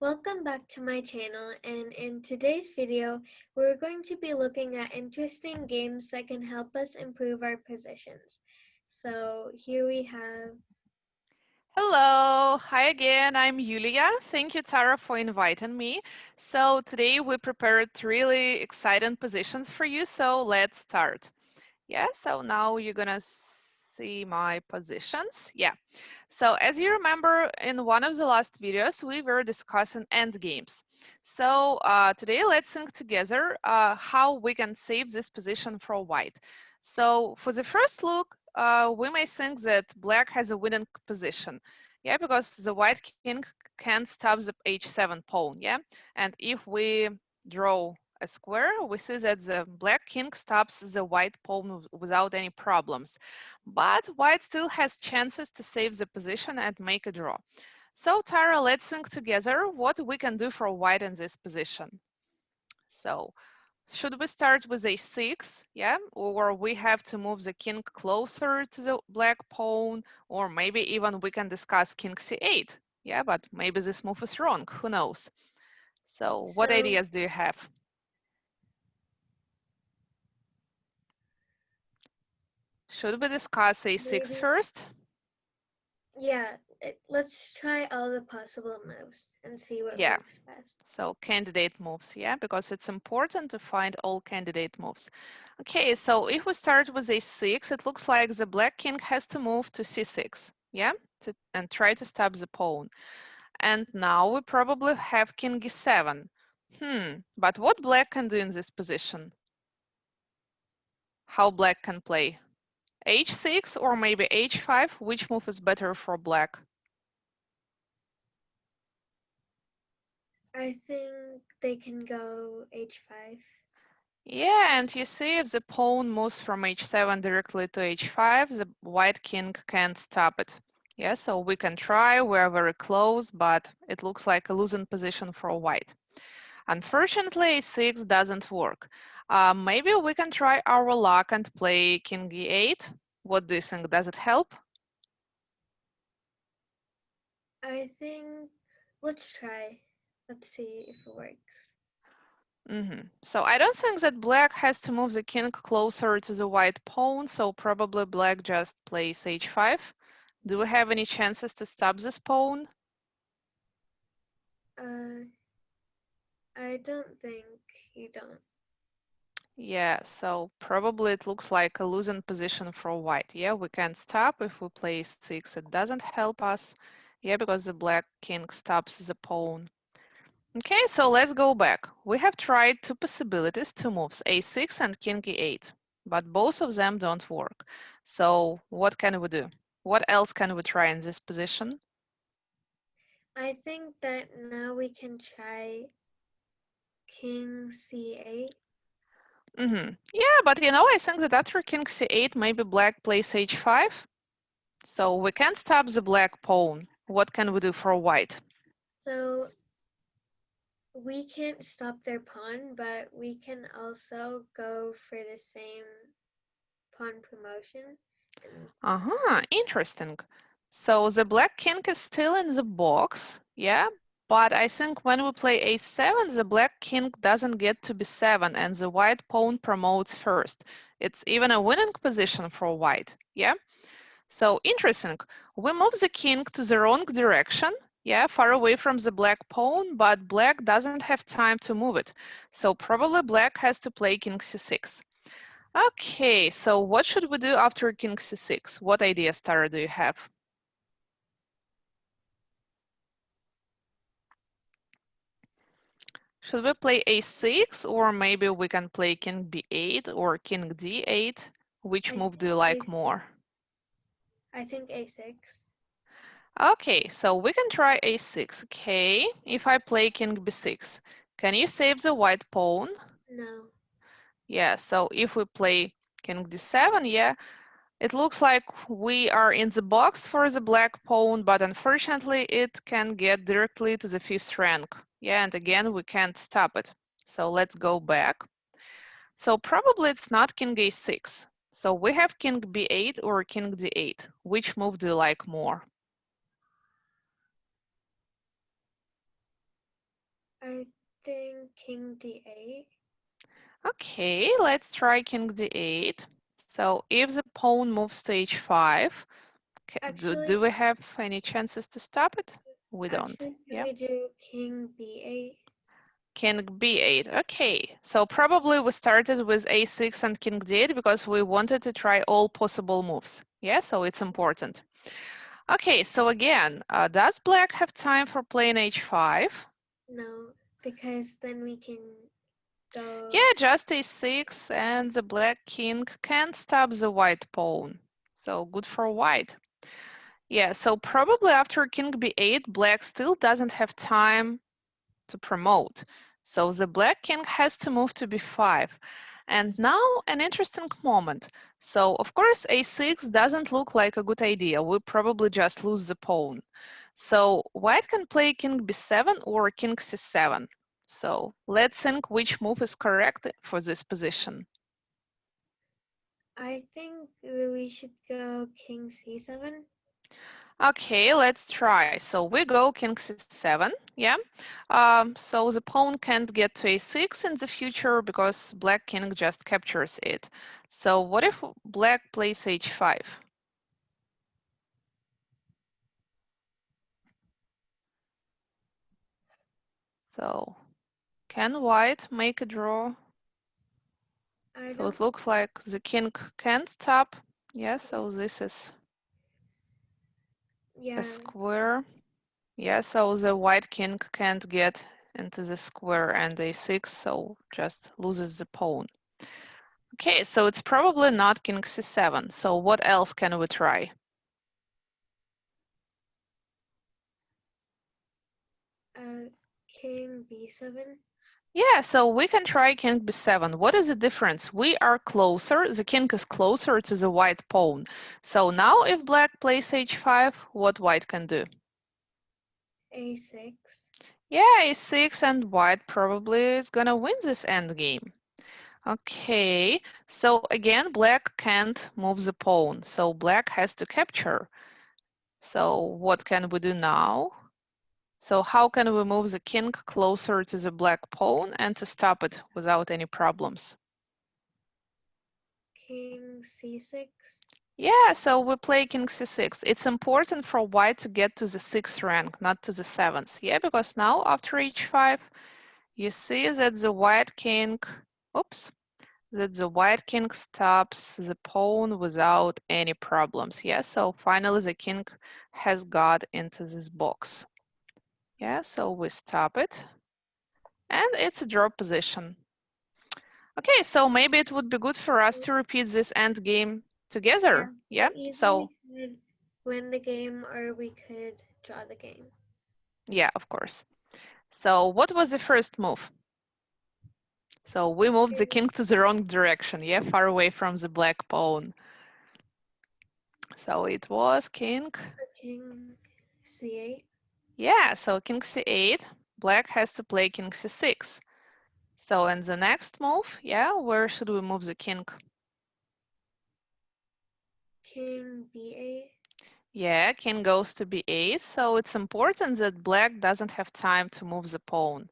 Welcome back to my channel, and in today's video we're going to be looking at interesting games that can help us improve our positions. So here we have. Hello, hi again. I'm Yulia. Thank you, Tara, for inviting me. So today we prepared really exciting positions for you. So let's start. Yeah, so now you're gonna see my positions. Yeah. So as you remember, in one of the last videos, we were discussing end games. So today let's think together how we can save this position for white. So for the first look, we may think that black has a winning position. Yeah, because the white king can't stop the h7 pawn. Yeah, and if we draw a square, we see that the black king stops the white pawn without any problems. But white still has chances to save the position and make a draw. So Tara, let's think together what we can do for white in this position. So should we start with a6, yeah? Or we have to move the king closer to the black pawn, or maybe even we can discuss king c8. Yeah, but maybe this move is wrong, who knows? So what So ideas do you have? Should we discuss a6 maybe, first? yeah, let's try all the possible moves and see what Yeah, works best. so candidate moves, yeah, because it's important to find all candidate moves. Okay, so if we start with a6, it looks like the black king has to move to c6, yeah, and try to stop the pawn. And now we probably have king e7. But what black can do in this position? How black can play? h6 or maybe h5? Which move is better for black? I think they can go h5. Yeah, and you see if the pawn moves from h7 directly to h5, the white king can't stop it. Yeah, so we can try, we're very close, but it looks like a losing position for white. Unfortunately, a6 doesn't work. Maybe we can try our luck and play king e8. What do you think? Does it help? I think let's try. Let's see if it works. So I don't think that black has to move the king closer to the white pawn, so probably black just plays h5. Do we have any chances to stop this pawn? Uh, I don't think you don't. Yeah, so probably it looks like a losing position for white. Yeah, we can't stop if we play 6. It doesn't help us. Yeah, because the black king stops the pawn. Okay, so let's go back. We have tried two possibilities, two moves, a6 and king e8, but both of them don't work. So what can we do? What else can we try in this position? I think that now we can try king c8. Yeah, but I think that after king c8, maybe black plays h5. So we can't stop the black pawn. What can we do for white? So we can't stop their pawn, but we can also go for the same pawn promotion. And Interesting. So the black king is still in the box, yeah? But I think when we play a7, the black king doesn't get to b7 and the white pawn promotes first. It's even a winning position for white, yeah? So interesting. We move the king to the wrong direction, yeah, far away from the black pawn, but black doesn't have time to move it. So probably black has to play king c6. Okay, so what should we do after king c6? What ideas, Tara, do you have? Should we play a6 or maybe we can play king b8 or king d8? Which I move do think you like a6. more? I think a6. Okay, so we can try a6. Okay, if I play king b6, can you save the white pawn? No. Yeah, so if we play king d7, yeah, it looks like we are in the box for the black pawn, but unfortunately it can get directly to the 5th rank. Yeah, and again, we can't stop it. So let's go back. So probably it's not king a6. So we have king b8 or king d8. Which move do you like more? I think king d8. Okay, let's try king d8. So if the pawn moves to h5, do Actually, we have any chances to stop it? We don't. can Yeah. we do king b8? King b8. Okay, so probably we started with a6 and king d8 because we wanted to try all possible moves. Yeah, so it's important. Okay, so again, does black have time for playing h5? No, because then we can go. Yeah, just a6 and the black king can't stop the white pawn. So good for white. Yeah, so probably after king b8, black still doesn't have time to promote. So the black king has to move to b5. And now an interesting moment. So of course a6 doesn't look like a good idea. We probably just lose the pawn. So white can play king b7 or king c7. So let's think which move is correct for this position. I think we should go king c7. Okay, let's try. So we go king c7, yeah. So the pawn can't get to a6 in the future because black king just captures it. So what if black plays h5? So can white make a draw? I So don't. it looks like the king can't stop. Yeah, so this is a Yeah, square. Yeah, so the white king can't get into the square and a6, so just loses the pawn. Okay, so it's probably not king c7. So what else can we try? king b7. Yeah, so we can try king b7. What is the difference? We are closer, the king is closer to the white pawn. So now if black plays h5, what white can do? a6. Yeah, a6 and white probably is gonna win this endgame. Okay, so again, black can't move the pawn, so black has to capture. So what can we do now? So how can we move the king closer to the black pawn and to stop it without any problems? King c6. Yeah, so we play king c6. It's important for white to get to the 6th rank, not to the 7th. Yeah, because now after h5, you see that the white king, oops, that the white king stops the pawn without any problems. Yeah, so finally the king has got into this box. Yeah, so we stop it. And it's a draw position. Okay, so maybe it would be good for us to repeat this end game Yeah, together. so Yeah, either we so could win the game or we could draw the game. yeah, of course. So what was the first move? So we moved the king to the wrong direction, yeah, far away from the black pawn. So it was king. King c8. Yeah, so king c8. Black has to play king c6. So in the next move, yeah, where should we move the king? King b8. Yeah, king goes to b8. So it's important that black doesn't have time to move the pawn.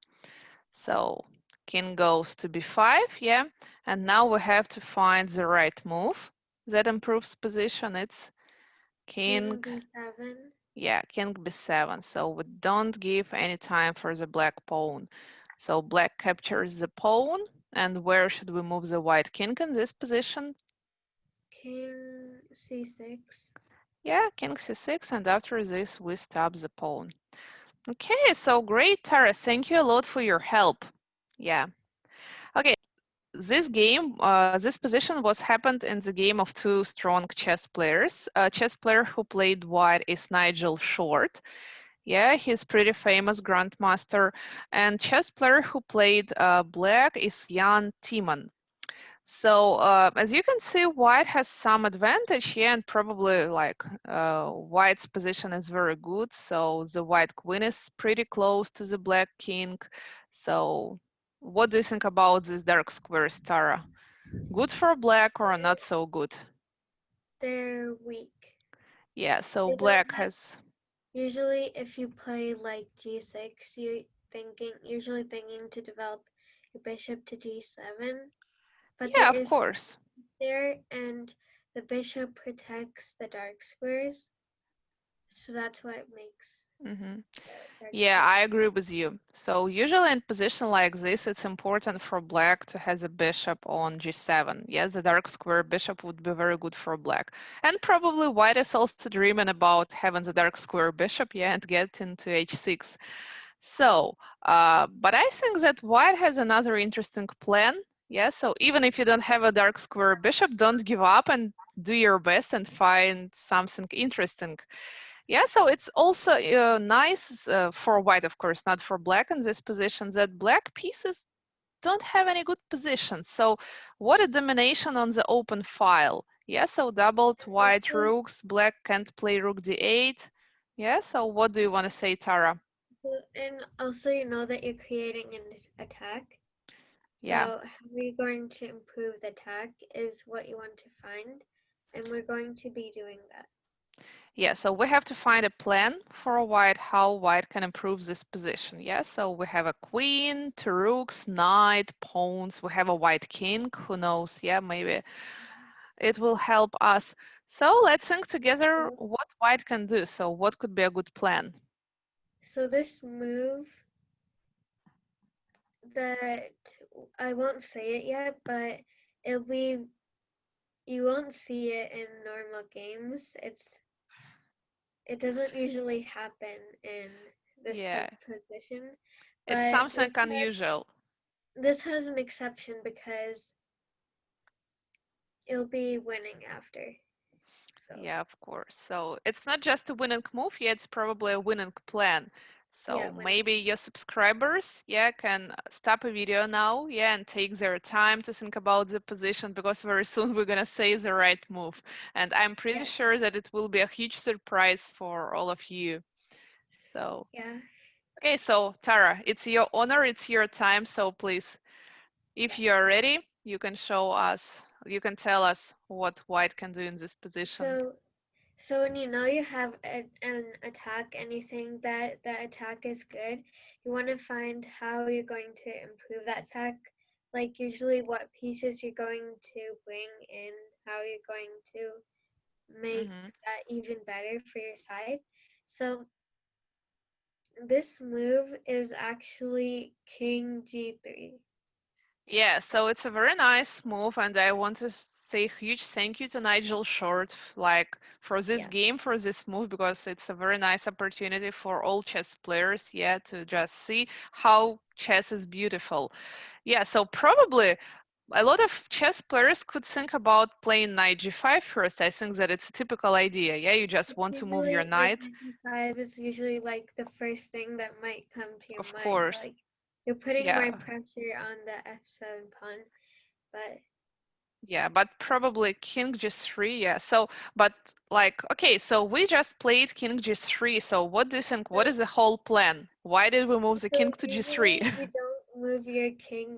So king goes to b5, yeah. And now we have to find the right move that improves position. It's king, King b7. yeah, king b7. So we don't give any time for the black pawn. So black captures the pawn. And where should we move the white king in this position? King c6. Yeah, king c6. And after this, we stop the pawn. Okay, so great, Tara. Thank you a lot for your help. Yeah. Okay, this game, this position was happened in the game of two strong chess players. A chess player who played white is Nigel Short. Yeah, he's pretty famous grandmaster. And chess player who played black is Jan Timman. So as you can see, white has some advantage here, and probably like white's position is very good. So the white queen is pretty close to the black king. So what do you think about this dark squares, Tara? Good for black or not so good? They're weak. Yeah, so They don't black have. has, Usually, if you play like g6, usually thinking to develop your bishop to g7, but there Yeah, of is course. there, and the bishop protects the dark squares, so that's what makes Hmm. the dark Yeah, squares. I agree with you. So usually in position like this, it's important for black to has a bishop on g7. Yes, the dark square bishop would be very good for black. And probably white is also dreaming about having the dark square bishop, yeah, and get into h6. So, but I think that white has another interesting plan. Yeah, so even if you don't have a dark square bishop, don't give up and do your best and find something interesting. Yeah, so it's also nice for white, of course, not for black in this position, that black pieces don't have any good position. So what a domination on the open file. Yeah, so doubled white Also, rooks, black can't play rook d8. Yeah, so what do you want to say, Tara? you know that you're creating an attack. Yeah. So how we're going to improve the attack is what you want to find, and we're going to be doing that. Yeah, so we have to find a plan for white, how white can improve this position. Yeah, so we have a queen, two rooks, knight, pawns. We have a white king, who knows? Yeah, maybe it will help us. So let's think together So, what white can do. So what could be a good plan? so this move that I won't say it yet, but it'll be you won't see it in normal games. It doesn't usually happen in this type Yeah, of position, it's but something unusual. this has an exception because it'll be winning after. So Yeah, of course. So it's not just a winning move, yeah, it's probably a winning plan. yeah, So winning. maybe your subscribers, yeah, can stop a video now, yeah, and take their time to think about the position because very soon we're gonna say the right move. And I'm pretty Yeah, sure that it will be a huge surprise for all of you. So, yeah, okay, so Tara, it's your honor, it's your time, so please, if yeah. you're ready, you can show us, you can tell us what white can do in this position. So So when you know you have an attack and you think that that attack is good, you want to find how you're going to improve that attack. Like usually what pieces you're going to bring in, how you're going to make Hmm. that even better for your side. So this move is actually King G3. Yeah, so it's a very nice move, and I want to say a huge thank you to Nigel Short, like for this Yeah. game, for this move, because it's a very nice opportunity for all chess players, yeah, to just see how chess is beautiful. Yeah, so probably a lot of chess players could think about playing knight g5 first. I think that it's a typical idea. Yeah, you just It's want to move your usually like knight. 95 is usually like the first thing that might come to your Of mind. course. Like you're putting more Yeah. pressure on the f7 pawn, but Yeah, but probably king g3, yeah. So, but like, okay, so we just played king g3. So what do you think? What so is the whole plan? Why did we move the so king to g3? usually you don't move your king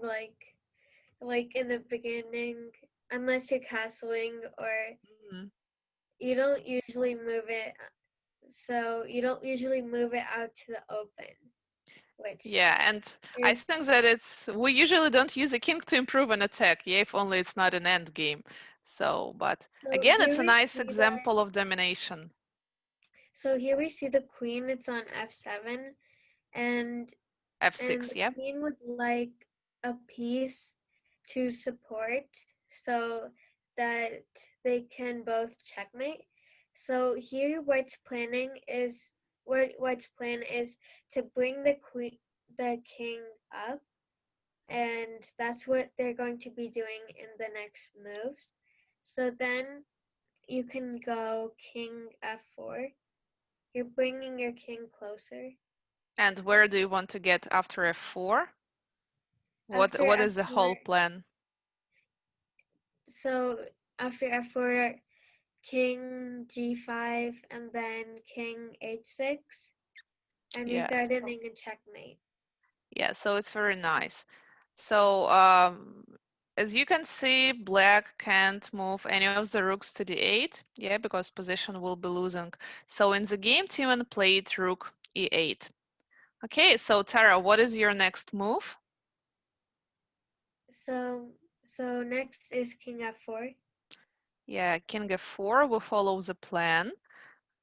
like in the beginning unless you're castling, or Mhm. you don't usually move it. So you don't usually move it out to the open, which Yeah, and I is think that it's we usually don't use a king to improve an attack, yeah, if only it's not an end game. So, but so again, here it's a we nice see that example of domination. so here we see the queen, it's on f7, and f6, the yeah. queen would like a piece to support so that they can both checkmate. So here White's plan is to bring the king up, and that's what they're going to be doing in the next moves. So then you can go king f4. You're bringing your king closer. And where do you want to get after f4? After What is the f4, whole plan? so after f4, king g5, and then king h6, and you're Yes. threatening a checkmate. Yeah, so it's very nice. So as you can see, black can't move any of the rooks to d8, yeah, because position will be losing. So in the game, Timon played rook e8. Okay, so Tara, what is your next move? So next is king f4. Yeah, king f4 will follow the plan.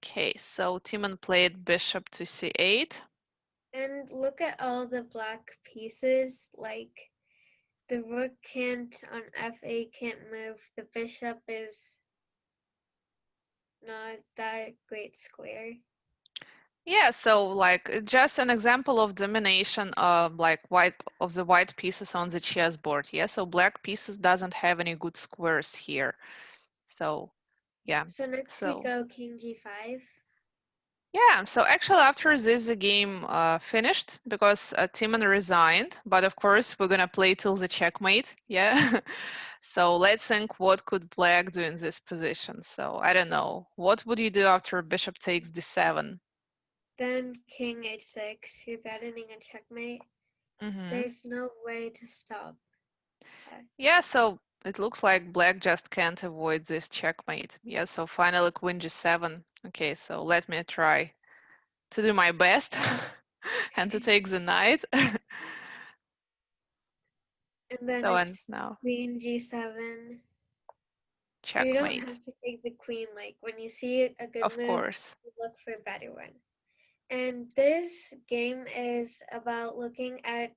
Okay, so Timon played bishop to c8. And look at all the black pieces, like the rook can't on f8 can't move. The bishop is not that great square. Yeah, so like just an example of domination of like the white pieces on the chessboard. Yeah, so black pieces doesn't have any good squares here. So yeah, So next we so go king g5. yeah, so actually after this the game finished because Timon resigned, but of course we're gonna play till the checkmate. Yeah. So let's think what could black do in this position. So I don't know. What would you do after bishop takes d7? Then king h6. You're threatening a checkmate. Mm-hmm. There's no way to stop that. Yeah, so it looks like black just can't avoid this checkmate. Yeah, so finally queen g7. Okay, so let me try to do my best and to take the knight. And then So and it's now queen g7. You don't checkmate, have to take the queen. Like when you see a good of move, course. you look for a better one. And this game is about looking at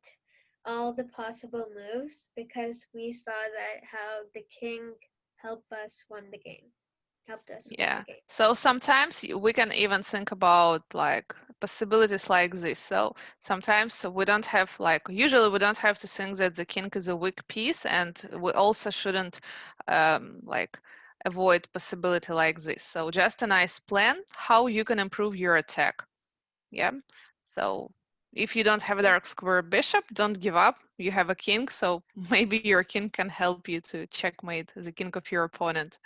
all the possible moves because we saw that how the king helped us win the game. Helped us win the Yeah. game. So sometimes we can even think about like possibilities like this. So sometimes we don't have like usually we don't have to think that the king is a weak piece, and we also shouldn't like avoid possibility like this. So just a nice plan how you can improve your attack. Yeah. So if you don't have a dark square bishop, don't give up. You have a king, so maybe your king can help you to checkmate the king of your opponent.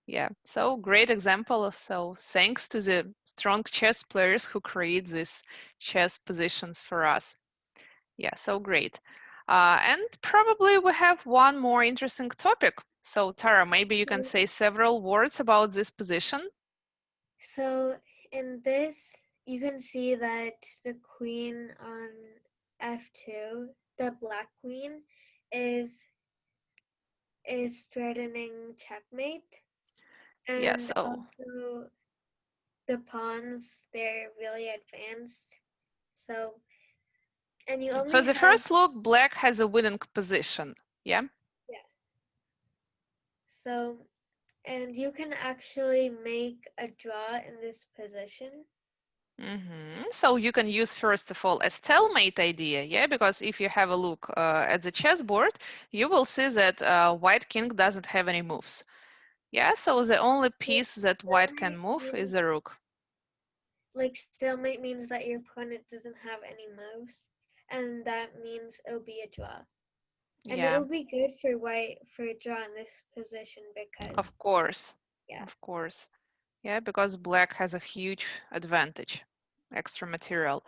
Yeah, so great example. So thanks to the strong chess players who create these chess positions for us. Yeah, so great. And probably we have one more interesting topic. So Tara, maybe you can say several words about this position. So in this, you can see that the queen on f2, the black queen, is is threatening checkmate, Yeah, and so also the pawns they're really advanced. So and you for only the have first look, black has a winning position. Yeah. yeah. So and you can actually make a draw in this position. So you can use first of all a stalemate idea, yeah, because if you have a look at the chessboard, you will see that white king doesn't have any moves. Yeah, so the only Like piece that white can stalemate move is means the rook. stalemate means that your opponent doesn't have any moves, and that means it'll be a draw. And Yeah, it'll be good for white for a draw in this position because of course, yeah. of course. Yeah, because black has a huge advantage, extra material.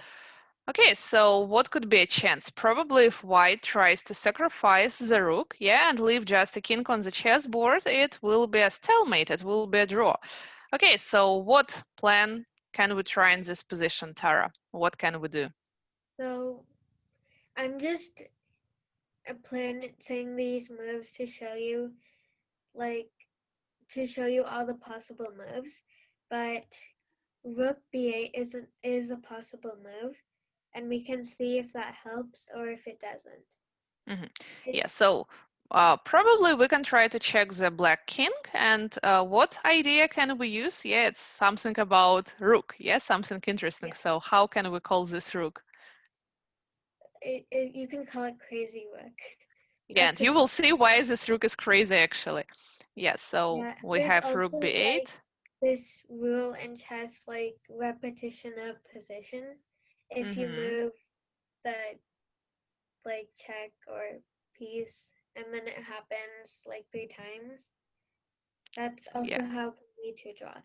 Okay, so what could be a chance? Probably if white tries to sacrifice the rook, yeah, and leave just a king on the chessboard, it will be a stalemate, it will be a draw. Okay, so what plan can we try in this position, Tara? What can we do? So I'm just saying these moves to show you like to show you all the possible moves, but rook b8 is a possible move, and we can see if that helps or if it doesn't. hmm It, Yeah, so probably we can try to check the black king. And what idea can we use? Yeah, it's something about rook. Yeah, something interesting. yeah, So how can we call this rook? you can call it crazy rook. Yeah, That's and the you will technique. see why this rook is crazy actually. Yeah, so Yeah, we there's have rook also like b8. this rule in chess, like repetition of position. If you Mm-hmm. move the like check or piece and then it happens like 3 times, that's Yeah, also how it can lead to a draw.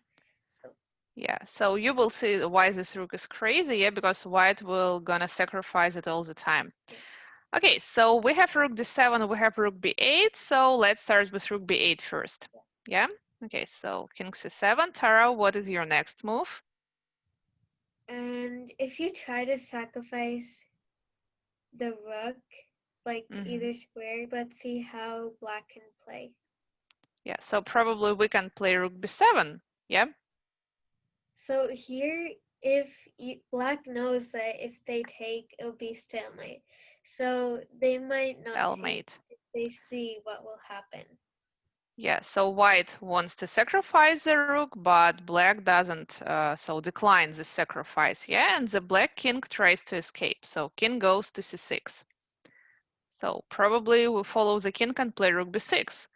So yeah. So you will see why this rook is crazy, yeah, because white will gonna sacrifice it all the time. yeah. Okay, so we have rook d7, we have rook b8, so let's start with rook b8 first. Yeah? Okay, so king c7. Tara, what is your next move? And if you try to sacrifice the rook, like Hmm. either square, let's see how black can play. Yeah, so probably we can play rook b7. Yeah, So here, if black knows that if they take, it'll be stalemate. So they might not take stalemate. if they see what will happen. Yeah, so white wants to sacrifice the rook, but black doesn't, so declines the sacrifice. Yeah, and the black king tries to escape. So king goes to c6. So probably we follow the king and play rook b6.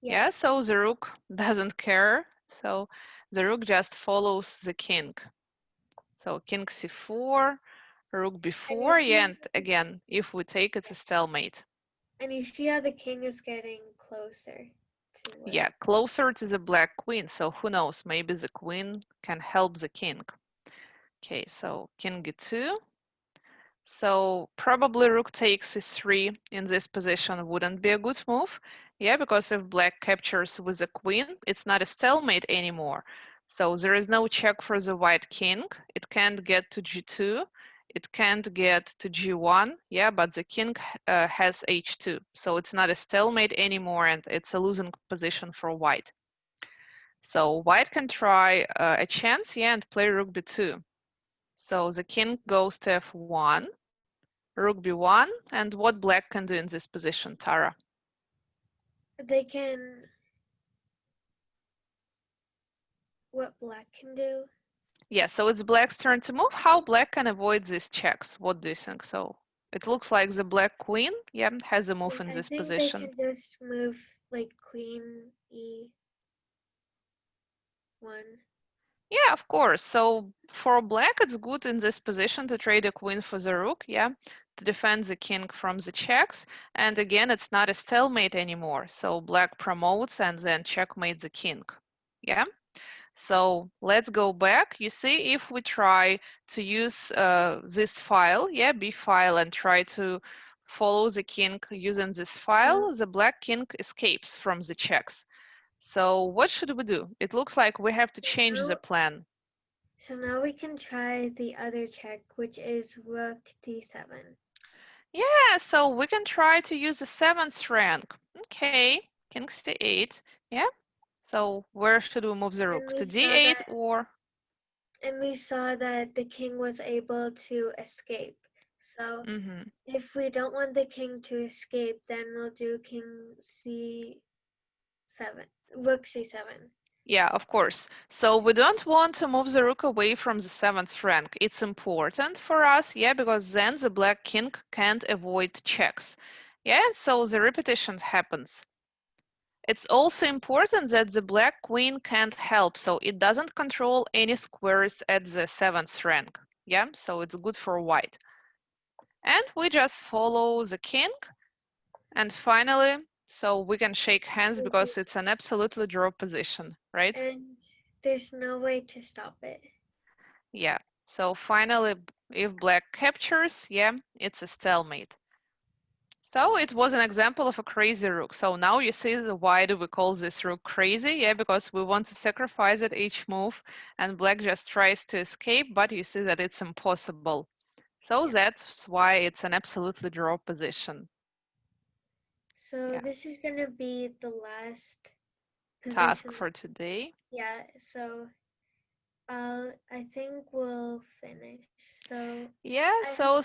Yeah. Yeah, so the rook doesn't care. So the rook just follows the king. So king c4, rook And you b4. Yeah, see and again, if we take, it's a stalemate. and you see how the king is getting closer to Yeah, where. closer to the black queen. So who knows? Maybe the queen can help the king. Okay, so king e2. So probably rook takes e3 in this position wouldn't be a good move. Yeah, because if black captures with a queen, it's not a stalemate anymore. So there is no check for the white king. It can't get to g2. It can't get to g1. Yeah, but the king has h2. So it's not a stalemate anymore, and it's a losing position for white. So white can try a chance, yeah, and play rook b2. So the king goes to f1, rook b1, and what black can do in this position, Tara? They can what black can do. Yeah, so it's black's turn to move. How black can avoid these checks? What do you think? So it looks like the black queen, yeah, has a move in I this think they position. can just move like queen e1. Yeah, of course. So for black, it's good in this position to trade a queen for the rook, yeah, to defend the king from the checks. And again, it's not a stalemate anymore. So black promotes and then checkmate the king. Yeah. So let's go back. You see, if we try to use this file, yeah, B file, and try to follow the king using this No. file, the black king escapes from the checks. So what should we do? It looks like we have to So change the now, plan. so now we can try the other check, which is rook d7. Yeah, so we can try to use the seventh rank. Okay, king c8. Yeah. So where should we move the And rook? To we saw d8 that or? and we saw that the king was able to escape. So Mm-hmm. if we don't want the king to escape, then we'll do king c7, rook c7. Yeah, of course. So we don't want to move the rook away from the seventh rank. It's important for us, yeah, because then the black king can't avoid checks. Yeah, so the repetition happens. It's also important that the black queen can't help, so it doesn't control any squares at the seventh rank. Yeah, so it's good for white. And we just follow the king. And finally, so we can shake hands because it's an absolutely draw position, right? And there's no way to stop it. Yeah. So finally, if black captures, yeah, it's a stalemate. So it was an example of a crazy rook. So now you see why do we call this rook crazy? Yeah, because we want to sacrifice at each move, and black just tries to escape, but you see that it's impossible. So Yeah. that's why it's an absolutely draw position. So Yeah. this is gonna be the last Task position. for today. Yeah, so I think we'll finish. So Yeah, I so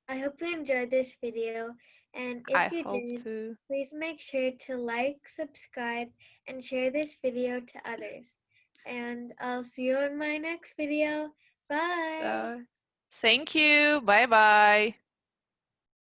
I hope you enjoyed this video, and I if you hope did, to. please make sure to like, subscribe, and share this video to others. And I'll see you in my next video. Bye! Thank you. Bye bye.